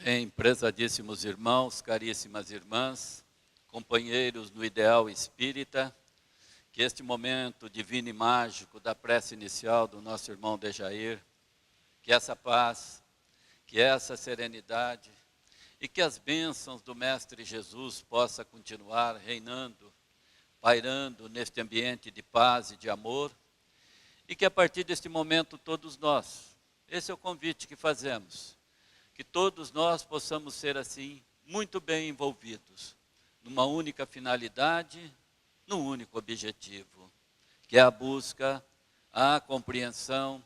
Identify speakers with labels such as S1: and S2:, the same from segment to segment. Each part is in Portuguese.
S1: Bem, prezadíssimos irmãos, caríssimas irmãs, companheiros no ideal espírita, que este momento divino e mágico da prece inicial do nosso irmão Dejair, que essa paz, que essa serenidade e que as bênçãos do Mestre Jesus possa continuar reinando, pairando neste ambiente de paz e de amor, e que a partir deste momento todos nós, esse é o convite que fazemos, que todos nós possamos ser assim, muito bem envolvidos, numa única finalidade, num único objetivo, que é a busca, a compreensão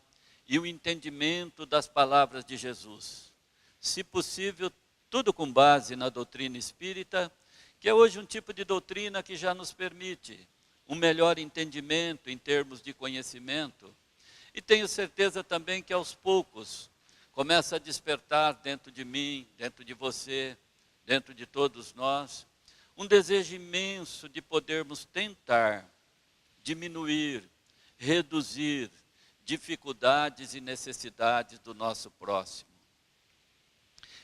S1: e o entendimento das palavras de Jesus. Se possível, tudo com base na doutrina espírita, que é hoje um tipo de doutrina que já nos permite um melhor entendimento em termos de conhecimento. E tenho certeza também que aos poucos começa a despertar dentro de mim, dentro de você, dentro de todos nós, um desejo imenso de podermos tentar diminuir, reduzir dificuldades e necessidades do nosso próximo.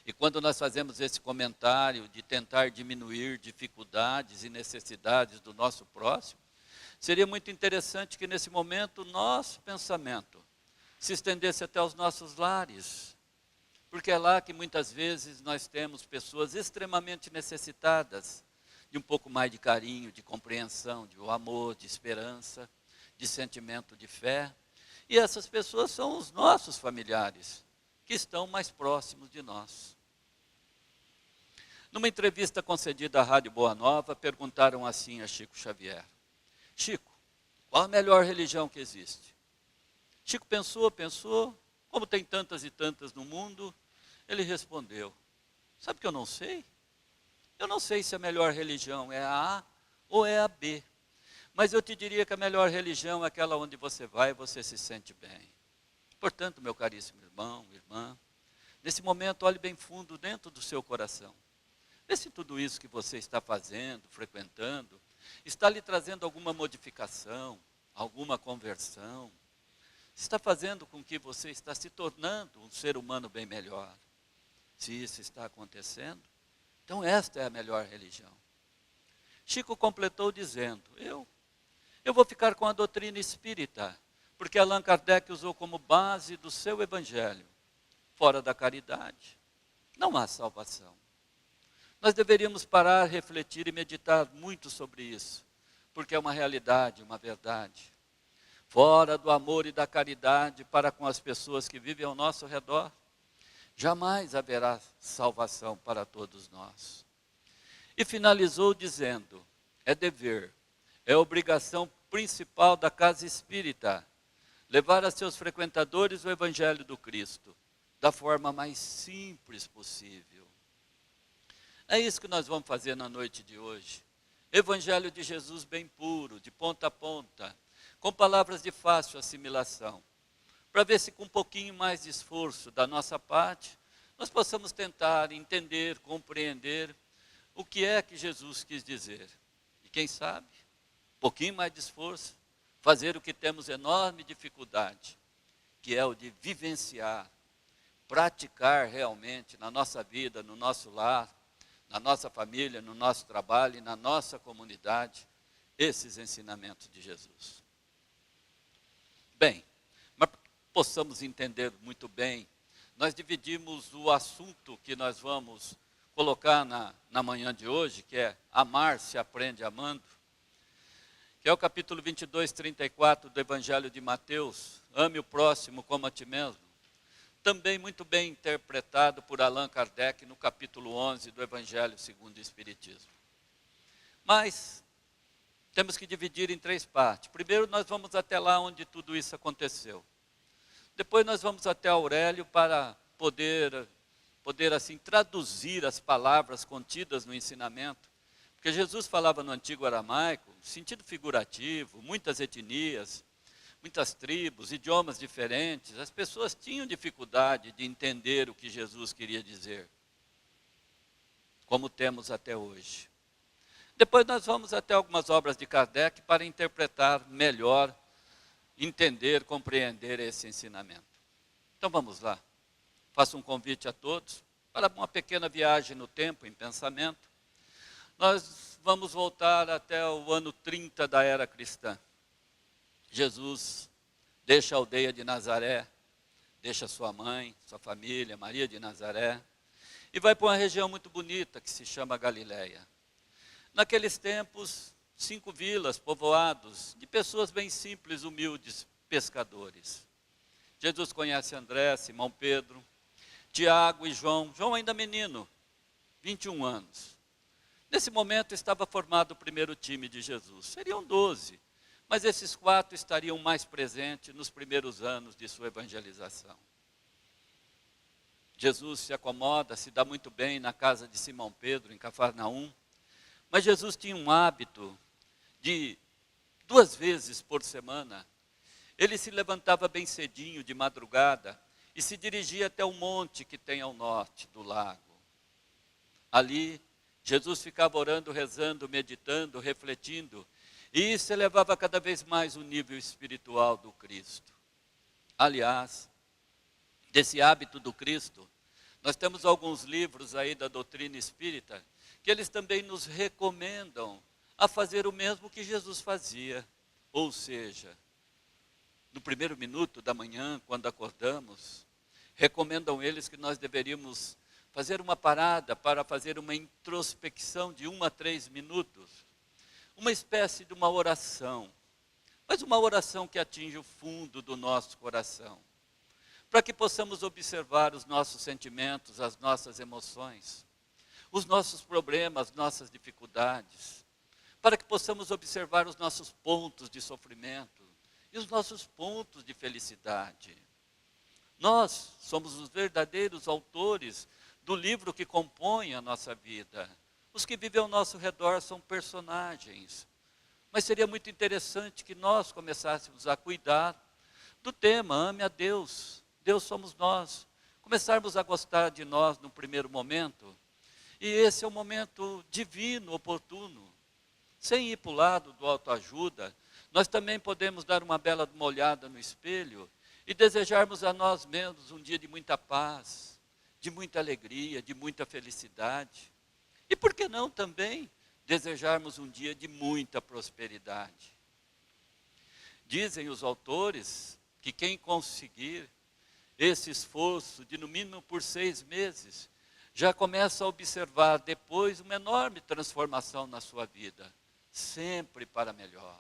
S1: E quando nós fazemos esse comentário de tentar diminuir dificuldades e necessidades do nosso próximo, seria muito interessante que nesse momento o nosso pensamento se estendesse até os nossos lares, porque é lá que muitas vezes nós temos pessoas extremamente necessitadas de um pouco mais de carinho, de compreensão, de amor, de esperança, de sentimento de fé. E essas pessoas são os nossos familiares, que estão mais próximos de nós. Numa entrevista concedida à Rádio Boa Nova, perguntaram assim a Chico Xavier: Chico, qual a melhor religião que existe? Chico pensou, como tem tantas e tantas no mundo, ele respondeu: sabe que eu não sei? Eu não sei se a melhor religião é a A ou é a B. Mas eu te diria que a melhor religião é aquela onde você vai e você se sente bem. Portanto, meu caríssimo irmão, irmã, nesse momento olhe bem fundo dentro do seu coração. Vê se tudo isso que você está fazendo, frequentando, está lhe trazendo alguma modificação, alguma conversão. Está fazendo com que você está se tornando um ser humano bem melhor. Se isso está acontecendo, então esta é a melhor religião. Chico completou dizendo: eu vou ficar com a doutrina espírita, porque Allan Kardec usou como base do seu evangelho. Fora da caridade, não há salvação. Nós deveríamos parar, refletir e meditar muito sobre isso, porque é uma realidade, uma verdade. Fora do amor e da caridade para com as pessoas que vivem ao nosso redor, jamais haverá salvação para todos nós. E finalizou dizendo: é dever, é obrigação principal da casa espírita, levar a seus frequentadores o Evangelho do Cristo, da forma mais simples possível. É isso que nós vamos fazer na noite de hoje. Evangelho de Jesus bem puro, de ponta a ponta, com palavras de fácil assimilação, para ver se com um pouquinho mais de esforço da nossa parte, nós possamos tentar entender, compreender o que é que Jesus quis dizer. E quem sabe, um pouquinho mais de esforço, fazer o que temos enorme dificuldade, que é o de vivenciar, praticar realmente na nossa vida, no nosso lar, na nossa família, no nosso trabalho e na nossa comunidade, esses ensinamentos de Jesus. Bem, mas para que possamos entender muito bem, nós dividimos o assunto que nós vamos colocar na manhã de hoje, que é Amar se aprende amando, que é o capítulo 22, 34 do Evangelho de Mateus, ame o próximo como a ti mesmo, também muito bem interpretado por Allan Kardec no capítulo 11 do Evangelho segundo o Espiritismo. Mas temos que dividir em três partes. Primeiro nós vamos até lá onde tudo isso aconteceu. Depois nós vamos até Aurélio para poder assim traduzir as palavras contidas no ensinamento. Porque Jesus falava no antigo aramaico, sentido figurativo, muitas etnias, muitas tribos, idiomas diferentes. As pessoas tinham dificuldade de entender o que Jesus queria dizer, como temos até hoje. Depois nós vamos até algumas obras de Kardec para interpretar melhor, entender, compreender esse ensinamento. Então vamos lá. Faço um convite a todos para uma pequena viagem no tempo, em pensamento. Nós vamos voltar até o ano 30 da era cristã. Jesus deixa a aldeia de Nazaré, deixa sua mãe, sua família, Maria de Nazaré, e vai para uma região muito bonita que se chama Galileia. Naqueles tempos, 5 vilas, povoados, de pessoas bem simples, humildes, pescadores. Jesus conhece André, Simão Pedro, Tiago e João. João ainda menino, 21 anos. Nesse momento estava formado o primeiro time de Jesus. Seriam 12, mas esses 4 estariam mais presentes nos primeiros anos de sua evangelização. Jesus se acomoda, se dá muito bem na casa de Simão Pedro, em Cafarnaum. Mas Jesus tinha um hábito de 2 vezes por semana, ele se levantava bem cedinho, de madrugada, e se dirigia até o monte que tem ao norte do lago. Ali, Jesus ficava orando, rezando, meditando, refletindo, e isso elevava cada vez mais o nível espiritual do Cristo. Aliás, desse hábito do Cristo, nós temos alguns livros aí da doutrina espírita, que eles também nos recomendam a fazer o mesmo que Jesus fazia. Ou seja, no primeiro minuto da manhã, quando acordamos, recomendam eles que nós deveríamos fazer uma parada para fazer uma introspecção de 1 a 3 minutos. Uma espécie de uma oração, mas uma oração que atinge o fundo do nosso coração. Para que possamos observar os nossos sentimentos, as nossas emoções, os nossos problemas, nossas dificuldades, para que possamos observar os nossos pontos de sofrimento e os nossos pontos de felicidade. Nós somos os verdadeiros autores do livro que compõe a nossa vida. Os que vivem ao nosso redor são personagens. Mas seria muito interessante que nós começássemos a cuidar do tema, ame a Deus. Deus somos nós. Começarmos a gostar de nós no primeiro momento. E esse é o momento divino, oportuno. Sem ir para o lado do autoajuda, nós também podemos dar uma bela olhada no espelho e desejarmos a nós mesmos um dia de muita paz, de muita alegria, de muita felicidade. E por que não também desejarmos um dia de muita prosperidade? Dizem os autores que quem conseguir esse esforço de no mínimo por 6 meses, já começa a observar depois uma enorme transformação na sua vida, sempre para melhor.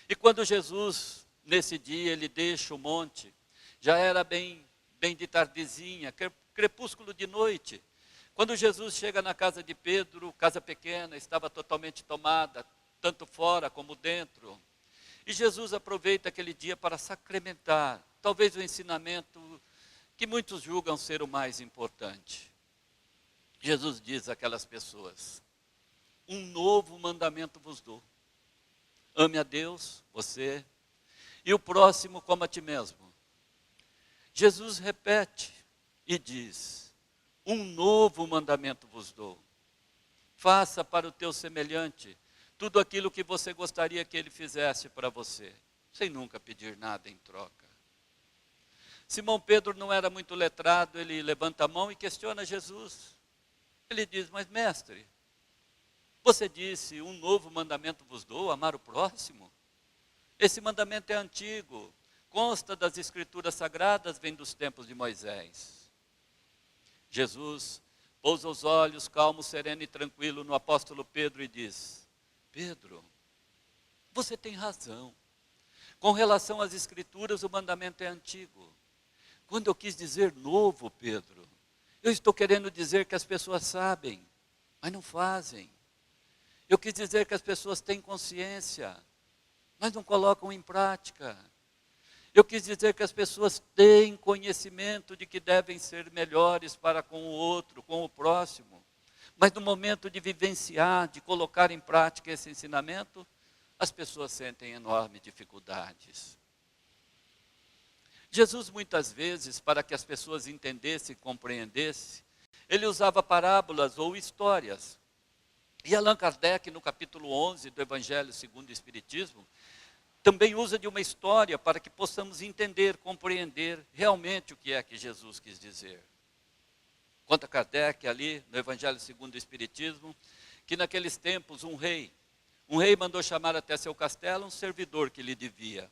S1: E quando Jesus, nesse dia, ele deixa o monte, já era bem de tardezinha, crepúsculo de noite. Quando Jesus chega na casa de Pedro, casa pequena, estava totalmente tomada, tanto fora como dentro. E Jesus aproveita aquele dia para sacramentar, talvez o ensinamento que muitos julgam ser o mais importante. Jesus diz àquelas pessoas: um novo mandamento vos dou. Ame a Deus, você, e o próximo como a ti mesmo. Jesus repete e diz: um novo mandamento vos dou. Faça para o teu semelhante tudo aquilo que você gostaria que ele fizesse para você, sem nunca pedir nada em troca. Simão Pedro não era muito letrado, ele levanta a mão e questiona Jesus. Ele diz: mas mestre, você disse, um novo mandamento vos dou, amar o próximo? Esse mandamento é antigo, consta das escrituras sagradas, vem dos tempos de Moisés. Jesus pousa os olhos, calmo, sereno e tranquilo, no apóstolo Pedro e diz: Pedro, você tem razão. Com relação às escrituras, o mandamento é antigo. Quando eu quis dizer novo, Pedro, eu estou querendo dizer que as pessoas sabem, mas não fazem. Eu quis dizer que as pessoas têm consciência, mas não colocam em prática. Eu quis dizer que as pessoas têm conhecimento de que devem ser melhores para com o outro, com o próximo. Mas no momento de vivenciar, de colocar em prática esse ensinamento, as pessoas sentem enormes dificuldades. Jesus, muitas vezes, para que as pessoas entendessem e compreendessem, ele usava parábolas ou histórias. E Allan Kardec, no capítulo 11 do Evangelho segundo o Espiritismo, também usa de uma história para que possamos entender, compreender realmente o que é que Jesus quis dizer. Conta Kardec ali no Evangelho segundo o Espiritismo, que naqueles tempos um rei mandou chamar até seu castelo um servidor que lhe devia.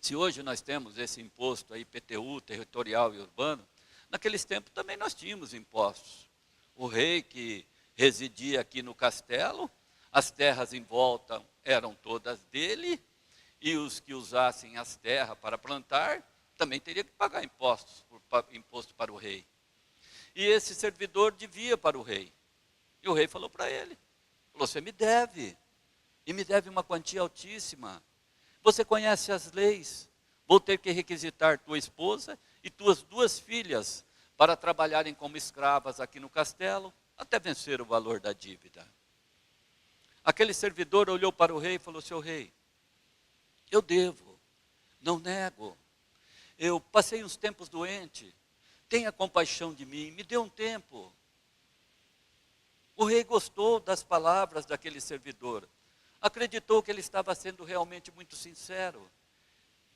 S1: Se hoje nós temos esse imposto aí, IPTU, territorial e urbano, naqueles tempos também nós tínhamos impostos. O rei que residia aqui no castelo, as terras em volta eram todas dele, e os que usassem as terras para plantar, também teria que pagar imposto para o rei. E esse servidor devia para o rei. E o rei falou para ele, falou, você me deve, e me deve uma quantia altíssima. Você conhece as leis, vou ter que requisitar tua esposa e tuas 2 filhas para trabalharem como escravas aqui no castelo, até vencer o valor da dívida. Aquele servidor olhou para o rei e falou, seu rei, eu devo, não nego. Eu passei uns tempos doente, tenha compaixão de mim, me dê um tempo. O rei gostou das palavras daquele servidor, acreditou que ele estava sendo realmente muito sincero,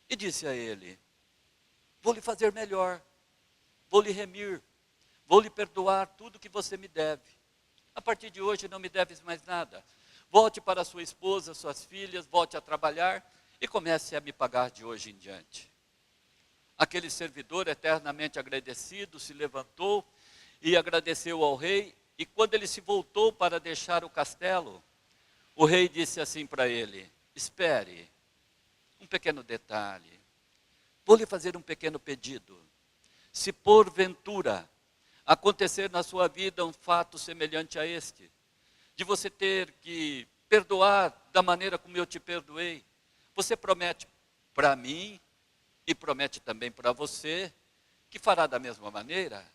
S1: e disse a ele, vou lhe fazer melhor, vou lhe remir, vou lhe perdoar tudo que você me deve. A partir de hoje não me deves mais nada. Volte para sua esposa, suas filhas, volte a trabalhar e comece a me pagar de hoje em diante. Aquele servidor, eternamente agradecido, se levantou e agradeceu ao rei. E quando ele se voltou para deixar o castelo, o rei disse assim para ele, espere, um pequeno detalhe, vou lhe fazer um pequeno pedido. Se porventura acontecer na sua vida um fato semelhante a este, de você ter que perdoar da maneira como eu te perdoei, você promete para mim e promete também para você que fará da mesma maneira?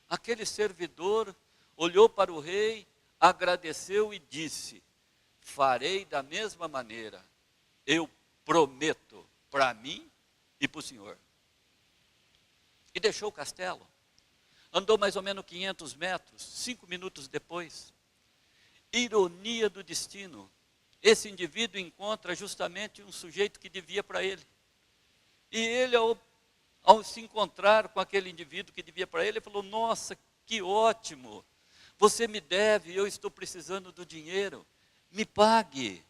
S1: Aquele servidor olhou para o rei, agradeceu e disse, farei da mesma maneira, eu prometo para mim e para o senhor. E deixou o castelo, andou mais ou menos 500 metros, 5 minutos depois, ironia do destino, esse indivíduo encontra justamente um sujeito que devia para ele. E ele, ao se encontrar com aquele indivíduo que devia para ele, falou, nossa, que ótimo, você me deve, eu estou precisando do dinheiro, me pague.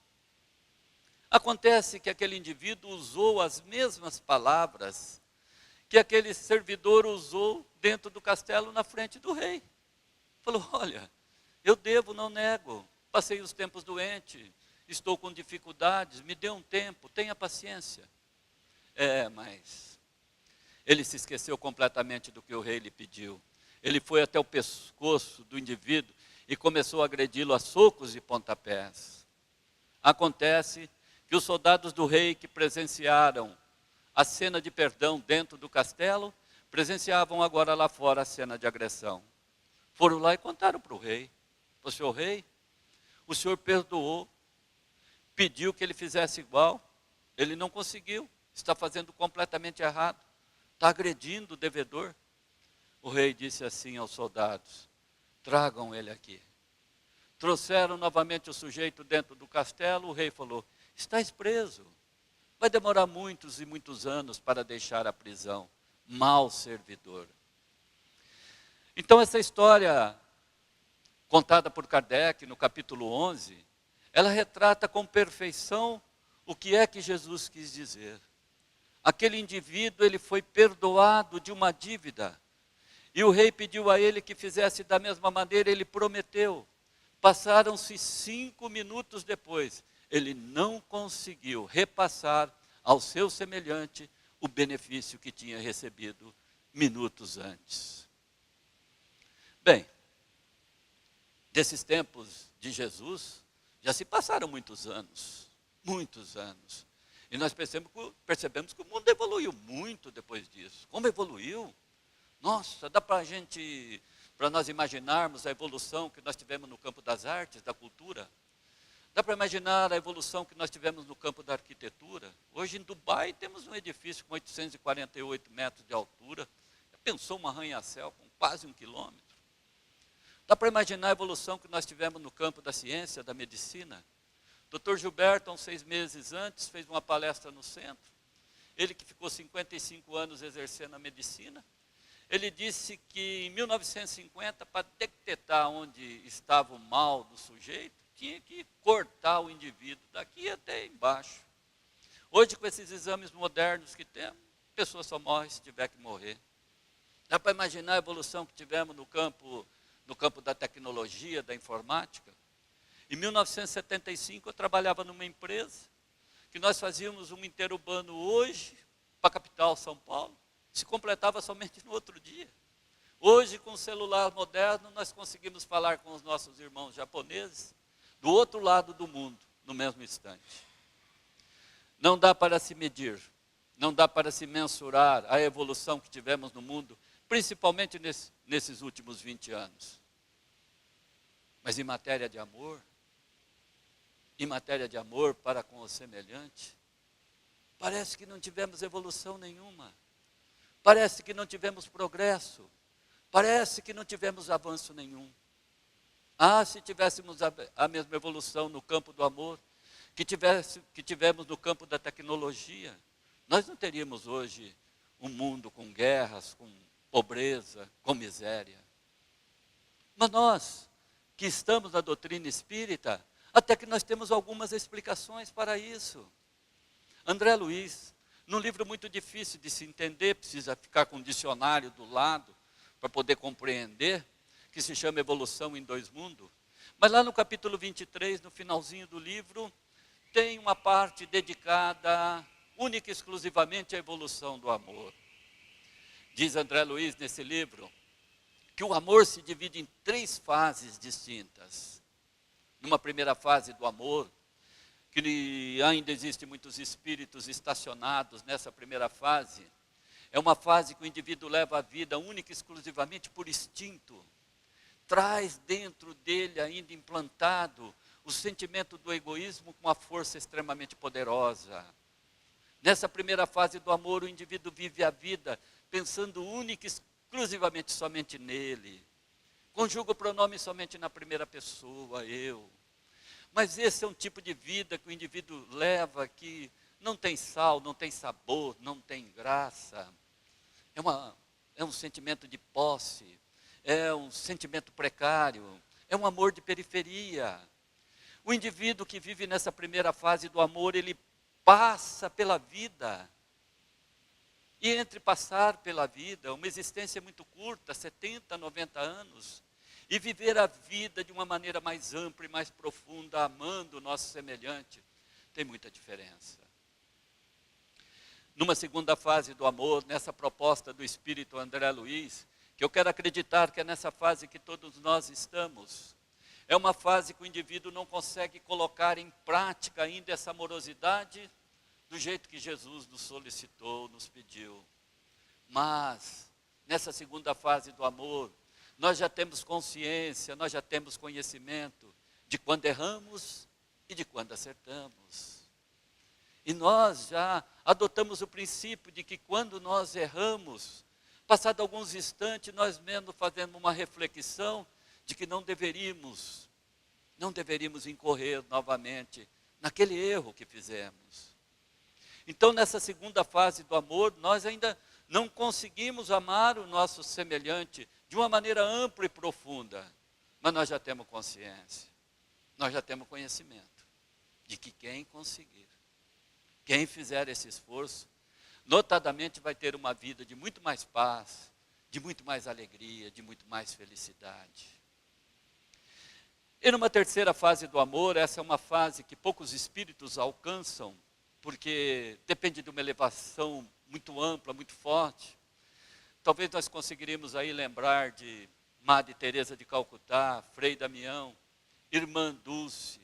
S1: Acontece que aquele indivíduo usou as mesmas palavras que aquele servidor usou dentro do castelo na frente do rei. Falou, olha, eu devo, não nego, passei os tempos doente, estou com dificuldades, me dê um tempo, tenha paciência. Mas ele se esqueceu completamente do que o rei lhe pediu. Ele foi até o pescoço do indivíduo e começou a agredi-lo a socos e pontapés. Acontece que os soldados do rei que presenciaram a cena de perdão dentro do castelo, presenciavam agora lá fora a cena de agressão. Foram lá e contaram para o rei. O senhor rei, o senhor perdoou, pediu que ele fizesse igual, ele não conseguiu, está fazendo completamente errado, está agredindo o devedor. O rei disse assim aos soldados, tragam ele aqui. Trouxeram novamente o sujeito dentro do castelo, o rei falou, estás preso, vai demorar muitos e muitos anos para deixar a prisão, mau servidor. Então essa história, contada por Kardec no capítulo 11, ela retrata com perfeição o que é que Jesus quis dizer. Aquele indivíduo, ele foi perdoado de uma dívida, e o rei pediu a ele que fizesse da mesma maneira, ele prometeu. Passaram-se 5 minutos depois, ele não conseguiu repassar ao seu semelhante o benefício que tinha recebido minutos antes. Bem, desses tempos de Jesus, já se passaram muitos anos, muitos anos. E nós percebemos que o mundo evoluiu muito depois disso. Como evoluiu? Nossa, dá para nós imaginarmos a evolução que nós tivemos no campo das artes, da cultura. Dá para imaginar a evolução que nós tivemos no campo da arquitetura. Hoje em Dubai temos um edifício com 848 metros de altura. Já pensou um arranha-céu com quase 1 quilômetro? Dá para imaginar a evolução que nós tivemos no campo da ciência, da medicina. Dr. Gilberto, uns 6 meses antes, fez uma palestra no centro. Ele que ficou 55 anos exercendo a medicina. Ele disse que em 1950, para detectar onde estava o mal do sujeito, tinha que cortar o indivíduo daqui até embaixo. Hoje, com esses exames modernos que temos, a pessoa só morre se tiver que morrer. Dá para imaginar a evolução que tivemos no campo da tecnologia, da informática? Em 1975, eu trabalhava numa empresa que nós fazíamos um interurbano hoje para a capital, São Paulo, se completava somente no outro dia. Hoje, com o celular moderno, nós conseguimos falar com os nossos irmãos japoneses do outro lado do mundo, no mesmo instante. Não dá para se medir, não dá para se mensurar a evolução que tivemos no mundo, principalmente nesses últimos 20 anos. Mas em matéria de amor para com o semelhante, parece que não tivemos evolução nenhuma. Parece que não tivemos progresso. Parece que não tivemos avanço nenhum. Se tivéssemos a mesma evolução no campo do amor, que tivemos no campo da tecnologia, nós não teríamos hoje um mundo com guerras, com pobreza, com miséria. Mas nós, que estamos na doutrina espírita, até que nós temos algumas explicações para isso. André Luiz, num livro muito difícil de se entender, precisa ficar com um dicionário do lado para poder compreender, que se chama Evolução em Dois Mundos. Mas lá no capítulo 23, no finalzinho do livro, tem uma parte dedicada única e exclusivamente à evolução do amor. Diz André Luiz nesse livro, que o amor se divide em 3 fases distintas. Numa primeira fase do amor, que ainda existem muitos espíritos estacionados nessa primeira fase, é uma fase que o indivíduo leva a vida única e exclusivamente por instinto. Traz dentro dele ainda implantado o sentimento do egoísmo com uma força extremamente poderosa. Nessa primeira fase do amor, o indivíduo vive a vida pensando única e exclusivamente somente nele. Conjuga o pronome somente na primeira pessoa, eu. Mas esse é um tipo de vida que o indivíduo leva que não tem sal, não tem sabor, não tem graça. É um sentimento de posse, é um sentimento precário, é um amor de periferia. O indivíduo que vive nessa primeira fase do amor, ele passa pela vida. E entre passar pela vida, uma existência muito curta, 70, 90 anos, e viver a vida de uma maneira mais ampla e mais profunda, amando o nosso semelhante, tem muita diferença. Numa segunda fase do amor, nessa proposta do Espírito André Luiz, que eu quero acreditar que é nessa fase que todos nós estamos, é uma fase que o indivíduo não consegue colocar em prática ainda essa amorosidade do jeito que Jesus nos solicitou, nos pediu. Mas, nessa segunda fase do amor, nós já temos consciência, nós já temos conhecimento de quando erramos e de quando acertamos. E nós já adotamos o princípio de que quando nós erramos, passado alguns instantes, nós mesmos fazemos uma reflexão de que não deveríamos incorrer novamente naquele erro que fizemos. Então, nessa segunda fase do amor, nós ainda não conseguimos amar o nosso semelhante de uma maneira ampla e profunda, mas nós já temos consciência, nós já temos conhecimento de que quem conseguir, quem fizer esse esforço, notadamente vai ter uma vida de muito mais paz, de muito mais alegria, de muito mais felicidade. E numa terceira fase do amor, essa é uma fase que poucos espíritos alcançam, porque depende de uma elevação muito ampla, muito forte. Talvez nós conseguiríamos aí lembrar de Madre Teresa de Calcutá, Frei Damião, Irmã Dulce.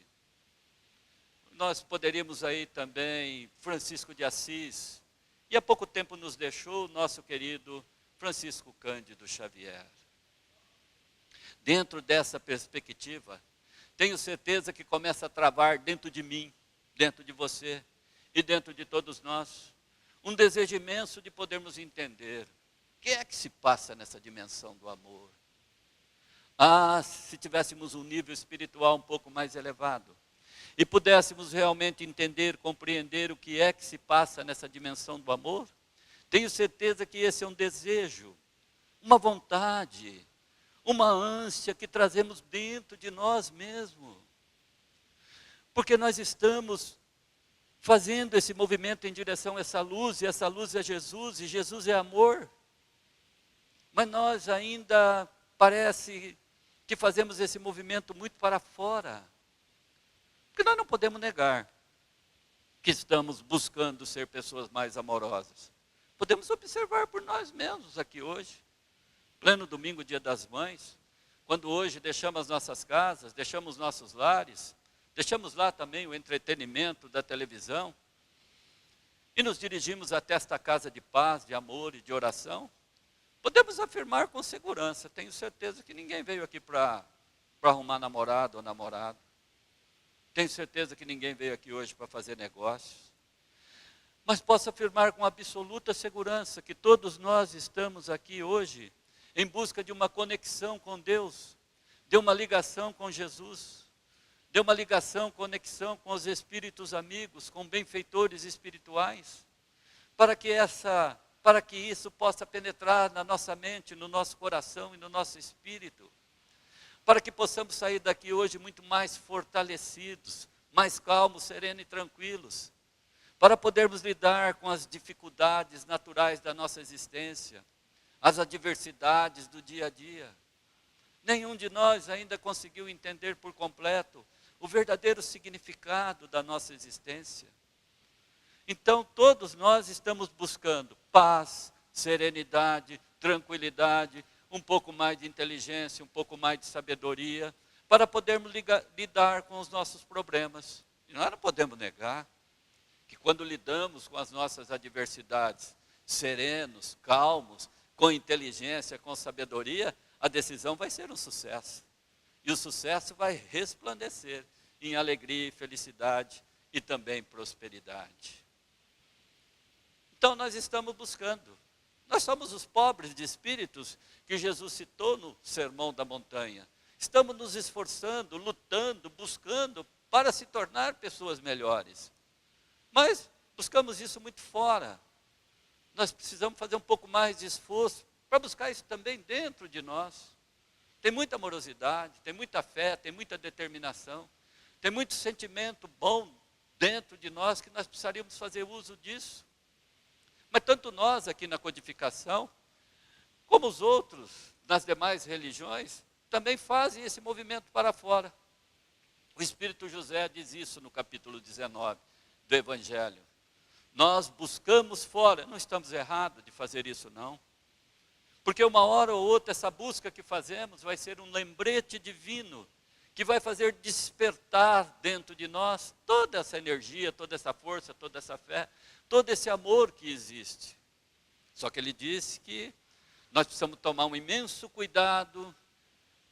S1: Nós poderíamos aí também Francisco de Assis. E há pouco tempo nos deixou o nosso querido Francisco Cândido Xavier. Dentro dessa perspectiva, tenho certeza que começa a travar dentro de mim, dentro de você e dentro de todos nós, um desejo imenso de podermos entender o que é que se passa nessa dimensão do amor. Se tivéssemos um nível espiritual um pouco mais elevado e pudéssemos realmente entender, compreender o que é que se passa nessa dimensão do amor, tenho certeza que esse é um desejo uma vontade, uma ânsia que trazemos dentro de nós mesmos. Porque nós estamos fazendo esse movimento em direção a essa luz, e essa luz é Jesus, e Jesus é amor. Mas nós ainda parece que fazemos esse movimento muito para fora. Porque nós não podemos negar que estamos buscando ser pessoas mais amorosas. Podemos observar por nós mesmos aqui hoje, pleno domingo, dia das mães, quando hoje deixamos as nossas casas, deixamos nossos lares, deixamos lá também o entretenimento da televisão, e nos dirigimos até esta casa de paz, de amor e de oração. Podemos afirmar com segurança, tenho certeza que ninguém veio aqui para arrumar namorado ou namorado. Tenho certeza que ninguém veio aqui hoje para fazer negócios. Mas posso afirmar com absoluta segurança que todos nós estamos aqui hoje em busca de uma conexão com Deus, de uma ligação com Jesus, de uma ligação, conexão com os espíritos amigos, com benfeitores espirituais, para que isso possa penetrar na nossa mente, no nosso coração e no nosso espírito, para que possamos sair daqui hoje muito mais fortalecidos, mais calmos, serenos e tranquilos, para podermos lidar com as dificuldades naturais da nossa existência, as adversidades do dia a dia. Nenhum de nós ainda conseguiu entender por completo o verdadeiro significado da nossa existência. Então, todos nós estamos buscando paz, serenidade, tranquilidade, um pouco mais de inteligência, um pouco mais de sabedoria, para podermos lidar com os nossos problemas. E nós não podemos negar que quando lidamos com as nossas adversidades, serenos, calmos, com inteligência, com sabedoria, a decisão vai ser um sucesso. E o sucesso vai resplandecer em alegria e felicidade e também prosperidade. Então nós estamos buscando. Nós somos os pobres de espíritos que Jesus citou no Sermão da Montanha. Estamos nos esforçando, lutando, buscando para se tornar pessoas melhores. Mas buscamos isso muito fora. Nós precisamos fazer um pouco mais de esforço para buscar isso também dentro de nós. Tem muita amorosidade, tem muita fé, tem muita determinação, tem muito sentimento bom dentro de nós que nós precisaríamos fazer uso disso. Mas tanto nós aqui na codificação, como os outros nas demais religiões, também fazem esse movimento para fora. O Espírito José diz isso no capítulo 19 do Evangelho. Nós buscamos fora, não estamos errados de fazer isso não. Porque uma hora ou outra essa busca que fazemos vai ser um lembrete divino, que vai fazer despertar dentro de nós toda essa energia, toda essa força, toda essa fé, todo esse amor que existe. Só que ele disse que nós precisamos tomar um imenso cuidado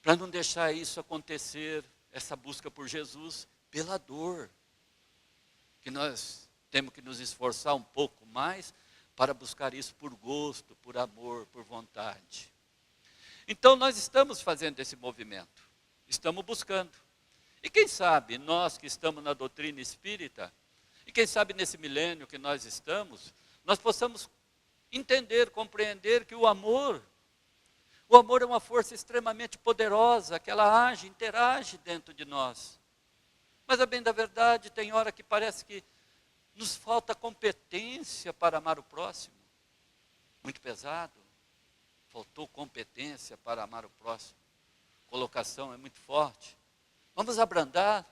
S1: para não deixar isso acontecer, essa busca por Jesus, pela dor. Que nós temos que nos esforçar um pouco mais para buscar isso por gosto, por amor, por vontade. Então nós estamos fazendo esse movimento, estamos buscando. E quem sabe nós que estamos na doutrina espírita, e quem sabe nesse milênio que nós estamos, nós possamos entender, compreender que o amor é uma força extremamente poderosa, que ela age, interage dentro de nós. Mas a bem da verdade, tem hora que parece que nos falta competência para amar o próximo. Muito pesado. Faltou competência para amar o próximo. Colocação é muito forte. Vamos abrandar.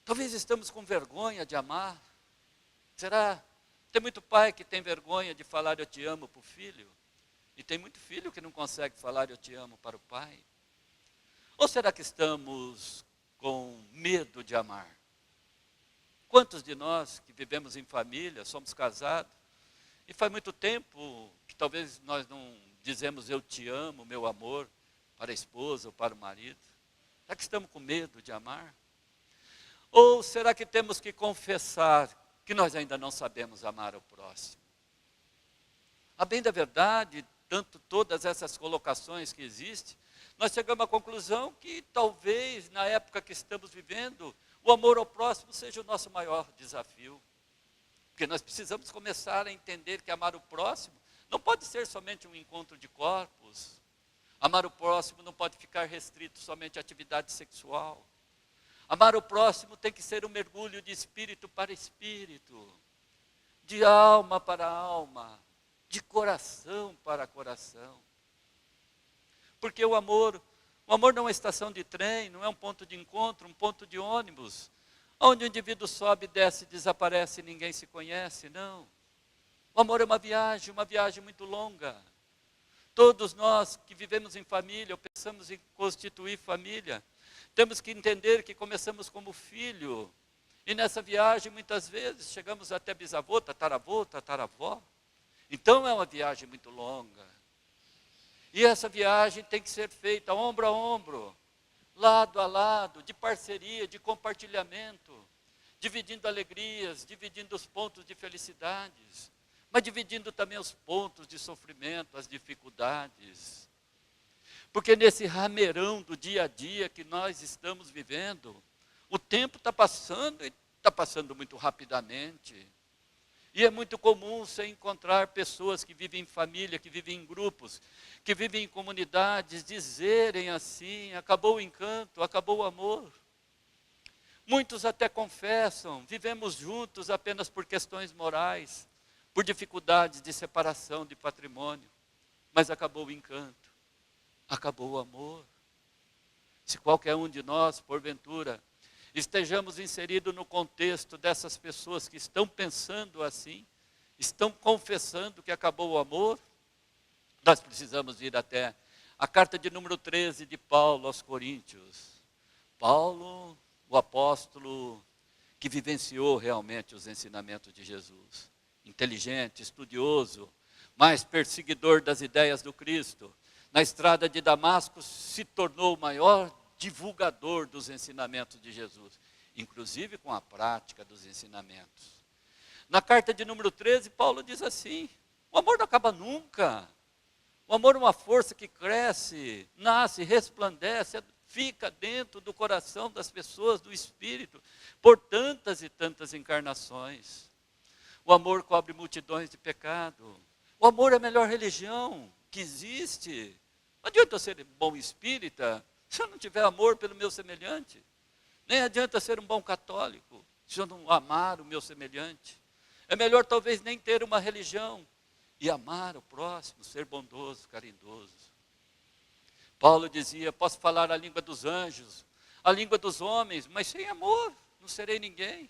S1: Talvez estamos com vergonha de amar. Será? Tem muito pai que tem vergonha de falar eu te amo para o filho. E tem muito filho que não consegue falar eu te amo para o pai. Ou será que estamos com medo de amar? Quantos de nós que vivemos em família, somos casados, e faz muito tempo que talvez nós não dizemos eu te amo, meu amor, para a esposa ou para o marido? Será que estamos com medo de amar? Ou será que temos que confessar que nós ainda não sabemos amar o próximo? A bem da verdade, tanto todas essas colocações que existem, nós chegamos à conclusão que talvez na época que estamos vivendo, o amor ao próximo seja o nosso maior desafio. Porque nós precisamos começar a entender que amar o próximo não pode ser somente um encontro de corpos. Amar o próximo não pode ficar restrito somente à atividade sexual. Amar o próximo tem que ser um mergulho de espírito para espírito, de alma para alma, de coração para coração. Porque o amor não é uma estação de trem, não é um ponto de encontro, um ponto de ônibus, onde o indivíduo sobe, desce, desaparece e ninguém se conhece, não. O amor é uma viagem muito longa. Todos nós que vivemos em família, ou pensamos em constituir família, temos que entender que começamos como filho, e nessa viagem muitas vezes chegamos até bisavô, tataravó. Então é uma viagem muito longa. E essa viagem tem que ser feita ombro a ombro, lado a lado, de parceria, de compartilhamento, dividindo alegrias, dividindo os pontos de felicidades, mas dividindo também os pontos de sofrimento, as dificuldades. Porque nesse rameirão do dia a dia que nós estamos vivendo, o tempo está passando e está passando muito rapidamente. E é muito comum você encontrar pessoas que vivem em família, que vivem em grupos, que vivem em comunidades, dizerem assim: acabou o encanto, acabou o amor. Muitos até confessam: vivemos juntos apenas por questões morais, por dificuldades de separação de patrimônio. Mas acabou o encanto, acabou o amor. Se qualquer um de nós, porventura, estejamos inseridos no contexto dessas pessoas que estão pensando assim, estão confessando que acabou o amor, nós precisamos ir até a carta de número 13 de Paulo aos Coríntios. Paulo, o apóstolo que vivenciou realmente os ensinamentos de Jesus. Inteligente, estudioso, mais perseguidor das ideias do Cristo. Na estrada de Damasco se tornou o maior divulgador dos ensinamentos de Jesus, inclusive com a prática dos ensinamentos. Na carta de número 13, Paulo diz assim: o amor não acaba nunca. O amor é uma força que cresce, nasce, resplandece, fica dentro do coração das pessoas, do espírito, por tantas e tantas encarnações. O amor cobre multidões de pecado. O amor é a melhor religião que existe. Não adianta eu ser bom espírita se eu não tiver amor pelo meu semelhante. Nem adianta ser um bom católico se eu não amar o meu semelhante. É melhor talvez nem ter uma religião e amar o próximo, ser bondoso, caridoso. Paulo dizia: posso falar a língua dos anjos, a língua dos homens, mas sem amor não serei ninguém.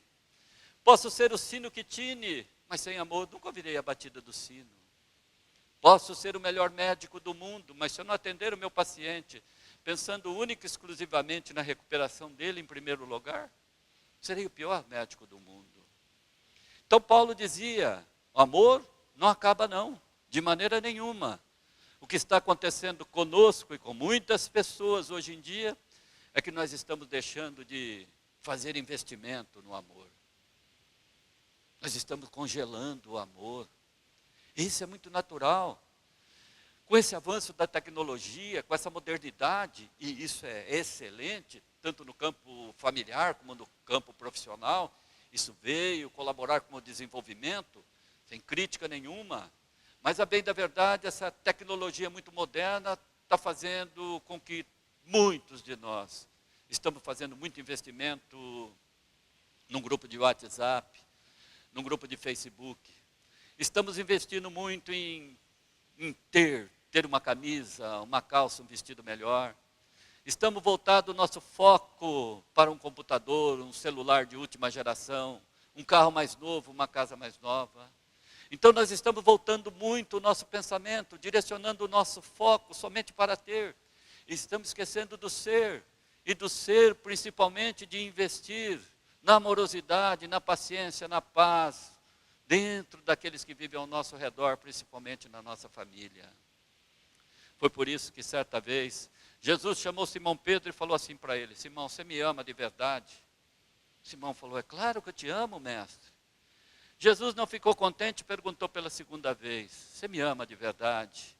S1: Posso ser o sino que tine, mas sem amor nunca ouvirei a batida do sino. Posso ser o melhor médico do mundo, mas se eu não atender o meu paciente, pensando única e exclusivamente na recuperação dele em primeiro lugar, serei o pior médico do mundo. Então Paulo dizia: o amor não acaba não, de maneira nenhuma. O que está acontecendo conosco e com muitas pessoas hoje em dia, é que nós estamos deixando de fazer investimento no amor. Nós estamos congelando o amor. Isso é muito natural. Com esse avanço da tecnologia, com essa modernidade, e isso é excelente, tanto no campo familiar como no campo profissional, isso veio colaborar com o desenvolvimento, sem crítica nenhuma. Mas, a bem da verdade, essa tecnologia muito moderna está fazendo com que muitos de nós estamos fazendo muito investimento num grupo de WhatsApp, num grupo de Facebook. Estamos investindo muito em ter uma camisa, uma calça, um vestido melhor. Estamos voltando o nosso foco para um computador, um celular de última geração, um carro mais novo, uma casa mais nova. Então nós estamos voltando muito o nosso pensamento, direcionando o nosso foco somente para ter. E estamos esquecendo do ser, e do ser principalmente de investir na amorosidade, na paciência, na paz, dentro daqueles que vivem ao nosso redor, principalmente na nossa família. Foi por isso que certa vez, Jesus chamou Simão Pedro e falou assim para ele: Simão, você me ama de verdade? Simão falou: é claro que eu te amo, mestre. Jesus não ficou contente e perguntou pela segunda vez: você me ama de verdade?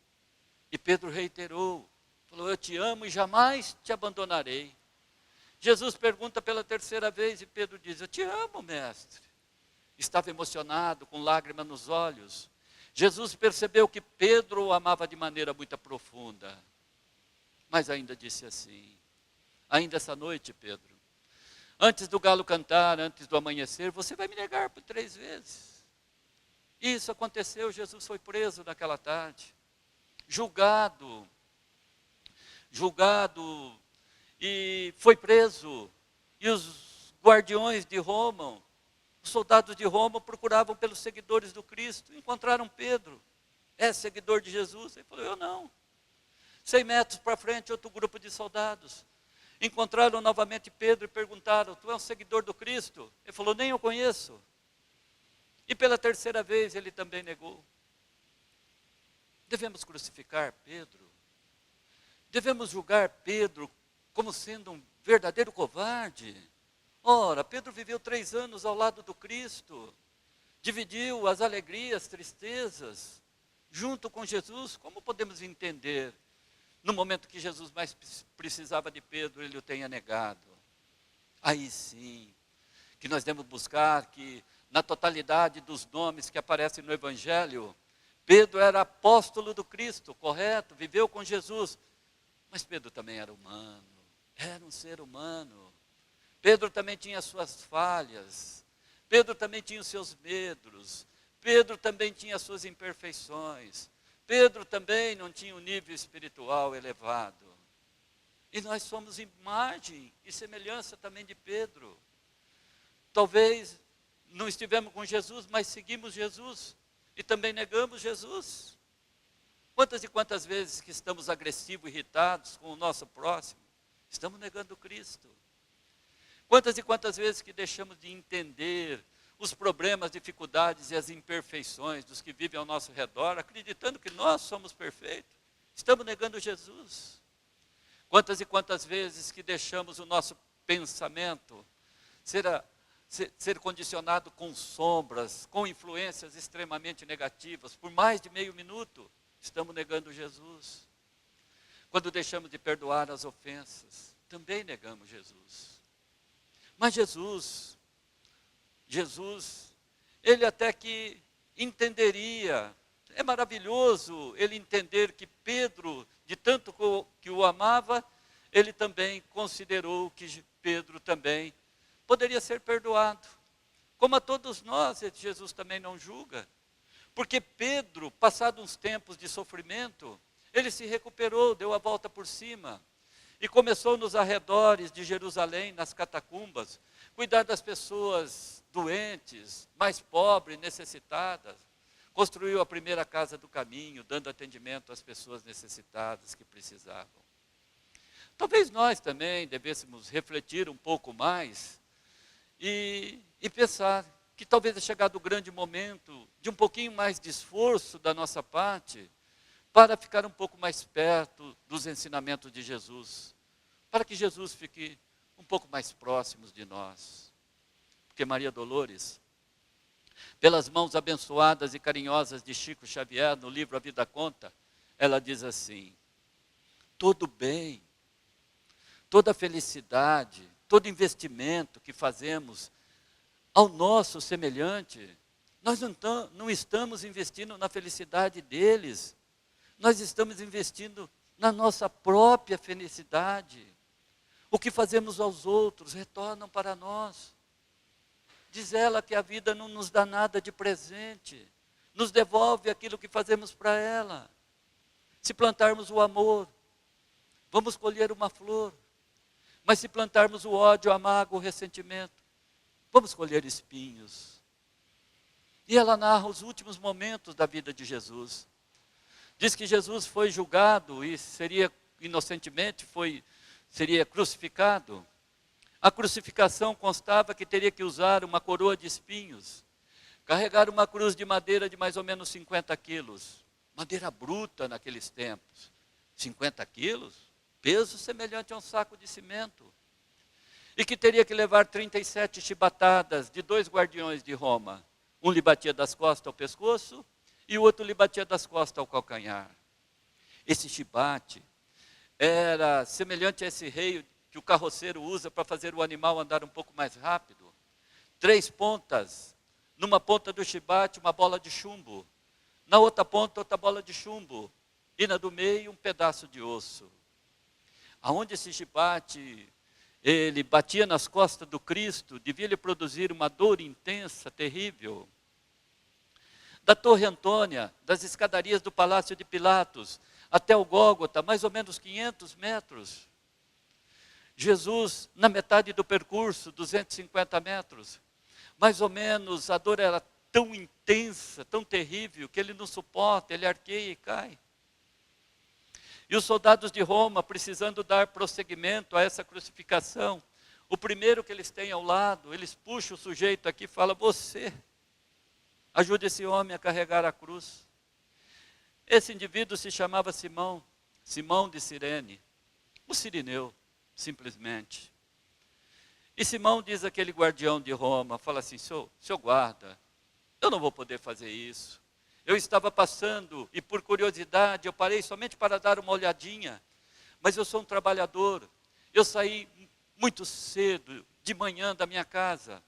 S1: E Pedro reiterou, falou: eu te amo e jamais te abandonarei. Jesus pergunta pela terceira vez e Pedro diz: eu te amo, mestre. Estava emocionado, com lágrimas nos olhos. Jesus percebeu que Pedro o amava de maneira muito profunda, mas ainda disse assim: ainda essa noite, Pedro, antes do galo cantar, antes do amanhecer, você vai me negar por 3 vezes. Isso aconteceu, Jesus foi preso naquela tarde, julgado, e foi preso. E os guardiões de Roma, os soldados de Roma procuravam pelos seguidores do Cristo, encontraram Pedro. É seguidor de Jesus? Ele falou: eu não. 100 metros para frente, outro grupo de soldados. Encontraram novamente Pedro e perguntaram: tu é um seguidor do Cristo? Ele falou: nem eu conheço. E pela 3ª vez ele também negou. Devemos crucificar Pedro? Devemos julgar Pedro como sendo um verdadeiro covarde? Ora, Pedro viveu 3 anos ao lado do Cristo, dividiu as alegrias, tristezas, junto com Jesus. Como podemos entender, no momento que Jesus mais precisava de Pedro, ele o tenha negado? Aí sim, que nós devemos buscar que, na totalidade dos nomes que aparecem no Evangelho, Pedro era apóstolo do Cristo, correto, viveu com Jesus, mas Pedro também era humano, era um ser humano. Pedro também tinha suas falhas, Pedro também tinha os seus medos, Pedro também tinha as suas imperfeições, Pedro também não tinha um nível espiritual elevado. E nós somos imagem e semelhança também de Pedro. Talvez não estivemos com Jesus, mas seguimos Jesus e também negamos Jesus. Quantas e quantas vezes que estamos agressivos, irritados com o nosso próximo, estamos negando Cristo. Quantas e quantas vezes que deixamos de entender os problemas, dificuldades e as imperfeições dos que vivem ao nosso redor, acreditando que nós somos perfeitos, estamos negando Jesus. Quantas e quantas vezes que deixamos o nosso pensamento ser condicionado com sombras, com influências extremamente negativas, por mais de meio minuto, estamos negando Jesus. Quando deixamos de perdoar as ofensas, também negamos Jesus. Mas Jesus, ele até que entenderia. É maravilhoso ele entender que Pedro, de tanto que o amava, ele também considerou que Pedro também poderia ser perdoado. Como a todos nós, Jesus também não julga. Porque Pedro, passados uns tempos de sofrimento, ele se recuperou, deu a volta por cima. E começou nos arredores de Jerusalém, nas catacumbas, cuidar das pessoas doentes, mais pobres, necessitadas. Construiu a primeira casa do caminho, dando atendimento às pessoas necessitadas que precisavam. Talvez nós também devêssemos refletir um pouco mais e pensar que talvez é chegado o grande momento de um pouquinho mais de esforço da nossa parte para ficar um pouco mais perto dos ensinamentos de Jesus, para que Jesus fique um pouco mais próximo de nós. Porque Maria Dolores, pelas mãos abençoadas e carinhosas de Chico Xavier, no livro A Vida Conta, ela diz assim: todo bem, toda felicidade, todo investimento que fazemos ao nosso semelhante, nós não estamos investindo na felicidade deles, nós estamos investindo na nossa própria felicidade. O que fazemos aos outros retornam para nós. Diz ela que a vida não nos dá nada de presente, nos devolve aquilo que fazemos para ela. Se plantarmos o amor, vamos colher uma flor. Mas se plantarmos o ódio, a mágoa, o ressentimento, vamos colher espinhos. E ela narra os últimos momentos da vida de Jesus. Diz que Jesus foi julgado e seria inocentemente, seria crucificado. A crucificação constava que teria que usar uma coroa de espinhos, carregar uma cruz de madeira de mais ou menos 50 quilos, madeira bruta naqueles tempos. 50 quilos, peso semelhante a um saco de cimento. E que teria que levar 37 chibatadas de 2 guardiões de Roma. Um lhe batia das costas ao pescoço e o outro lhe batia das costas ao calcanhar. Esse chibate era semelhante a esse reio que o carroceiro usa para fazer o animal andar um pouco mais rápido. 3 pontas, numa ponta do chibate uma bola de chumbo, Na outra ponta, outra bola de chumbo. E na do meio, um pedaço de osso. Aonde esse chibate, ele batia nas costas do Cristo, devia lhe produzir uma dor intensa, terrível. Da Torre Antônia, das escadarias do Palácio de Pilatos, até o Gólgota, mais ou menos 500 metros. Jesus, na metade do percurso, 250 metros, mais ou menos, a dor era tão intensa, tão terrível, que ele não suporta, ele arqueia e cai. E os soldados de Roma, precisando dar prosseguimento a essa crucificação, o primeiro que eles têm ao lado, eles puxam o sujeito aqui e falam: você, ajude esse homem a carregar a cruz. Esse indivíduo se chamava Simão, Simão de Cirene, o sirineu, simplesmente. E Simão diz àquele guardião de Roma, fala assim: senhor guarda, eu não vou poder fazer isso. Eu estava passando e por curiosidade eu parei somente para dar uma olhadinha, mas eu sou um trabalhador, eu saí muito cedo, de manhã da minha casa,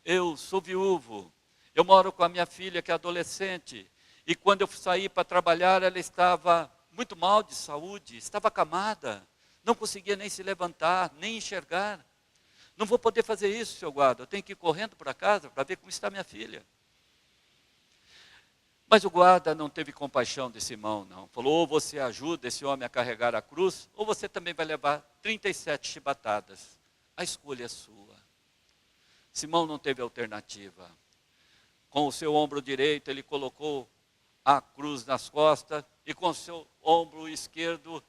S1: eu sou viúvo, eu moro com a minha filha que é adolescente, e quando eu saí para trabalhar ela estava muito mal de saúde, estava acamada, não conseguia nem se levantar, nem enxergar. Não vou poder fazer isso, seu guarda, eu tenho que ir correndo para casa para ver como está minha filha. Mas o guarda não teve compaixão de Simão, não. Falou: ou você ajuda esse homem a carregar a cruz, ou você também vai levar 37 chibatadas. A escolha é sua. Simão não teve alternativa. Com o seu ombro direito, ele colocou a cruz nas costas, e com o seu ombro esquerdo,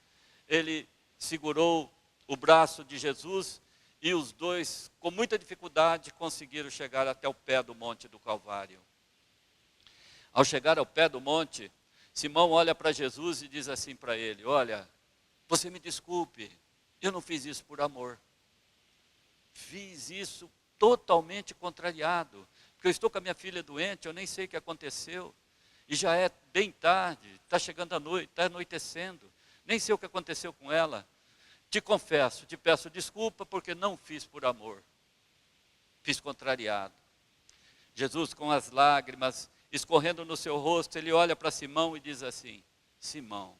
S1: ele segurou o braço de Jesus, e os dois, com muita dificuldade, conseguiram chegar até o pé do Monte do Calvário. Ao chegar ao pé do monte, Simão olha para Jesus e diz assim para ele: olha, você me desculpe, eu não fiz isso por amor. Fiz isso totalmente contrariado, porque eu estou com a minha filha doente, eu nem sei o que aconteceu, e já é bem tarde, está chegando a noite, está anoitecendo, nem sei o que aconteceu com ela. Te confesso, te peço desculpa, porque não fiz por amor, fiz contrariado. Jesus, com as lágrimas escorrendo no seu rosto, ele olha para Simão e diz assim: Simão,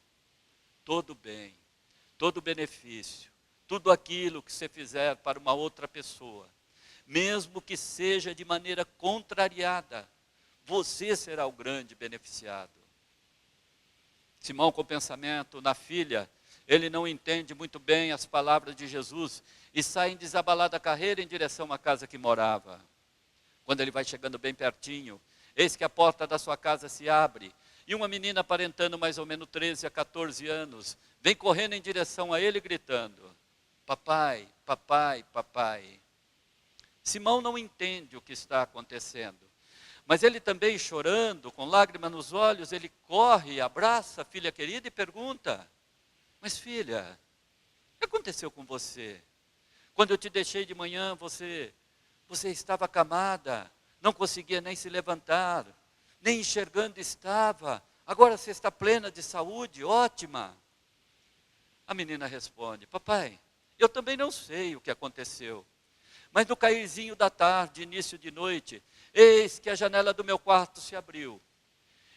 S1: todo bem, todo benefício, tudo aquilo que você fizer para uma outra pessoa, mesmo que seja de maneira contrariada, você será o grande beneficiado. Simão, com o pensamento na filha, ele não entende muito bem as palavras de Jesus e sai em desabalada carreira em direção à casa que morava. Quando ele vai chegando bem pertinho, eis que a porta da sua casa se abre, e uma menina aparentando mais ou menos 13 a 14 anos, vem correndo em direção a ele gritando: papai, papai, papai. Simão não entende o que está acontecendo, mas ele também chorando, com lágrimas nos olhos, ele corre, abraça a filha querida e pergunta: mas filha, o que aconteceu com você? Quando eu te deixei de manhã, você estava acamada, não conseguia nem se levantar, nem enxergando estava, agora você está plena de saúde, ótima. A menina responde: papai, eu também não sei o que aconteceu, mas no cairzinho da tarde, início de noite, eis que a janela do meu quarto se abriu,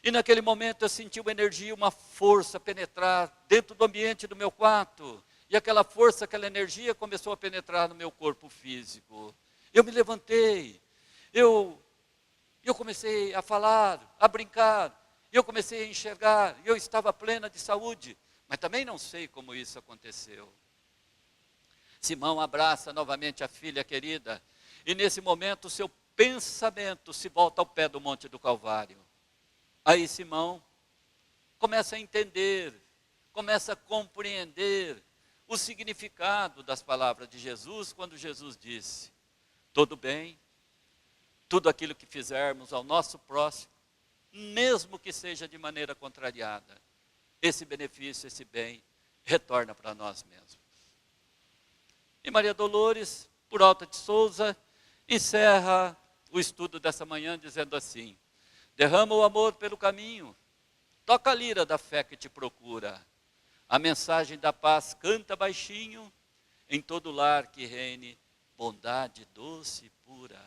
S1: e naquele momento eu senti uma energia, uma força penetrar dentro do ambiente do meu quarto, e aquela força, aquela energia começou a penetrar no meu corpo físico. Eu me levantei, eu comecei a falar, a brincar, eu comecei a enxergar, eu estava plena de saúde, mas também não sei como isso aconteceu. Simão abraça novamente a filha querida, e nesse momento o seu pensamento se volta ao pé do Monte do Calvário. Aí Simão começa a entender, começa a compreender o significado das palavras de Jesus, quando Jesus disse: todo bem, tudo aquilo que fizermos ao nosso próximo, mesmo que seja de maneira contrariada, esse benefício, esse bem, retorna para nós mesmos. E Maria Dolores, por Alta de Souza, encerra o estudo dessa manhã dizendo assim: derrama o amor pelo caminho, toca a lira da fé que te procura, a mensagem da paz canta baixinho, em todo lar que reine bondade doce e pura.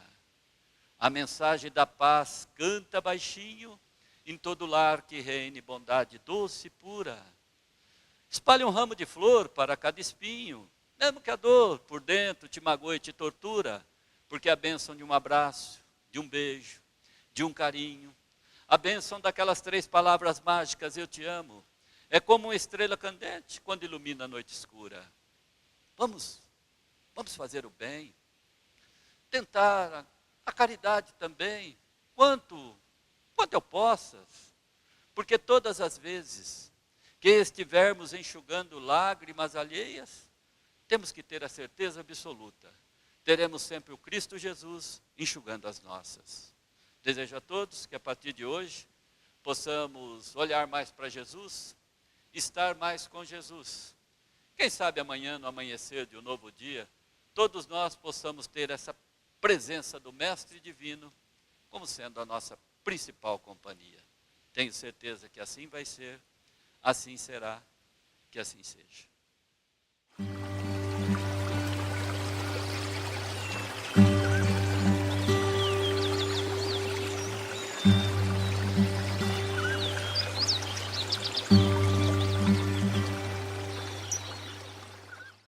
S1: A mensagem da paz canta baixinho, em todo lar que reine bondade doce e pura. Espalhe um ramo de flor para cada espinho, mesmo que a dor por dentro te magoe e te tortura, porque a bênção de um abraço, de um beijo, de um carinho, a bênção daquelas 3 palavras mágicas, eu te amo, é como uma estrela candente quando ilumina a noite escura. Vamos fazer o bem, tentar a caridade também, quanto eu possa, porque todas as vezes que estivermos enxugando lágrimas alheias, temos que ter a certeza absoluta, teremos sempre o Cristo Jesus enxugando as nossas. Desejo a todos que a partir de hoje possamos olhar mais para Jesus, estar mais com Jesus. Quem sabe amanhã, no amanhecer de um novo dia, todos nós possamos ter essa presença do Mestre Divino como sendo a nossa principal companhia. Tenho certeza que assim vai ser, assim será, que assim seja.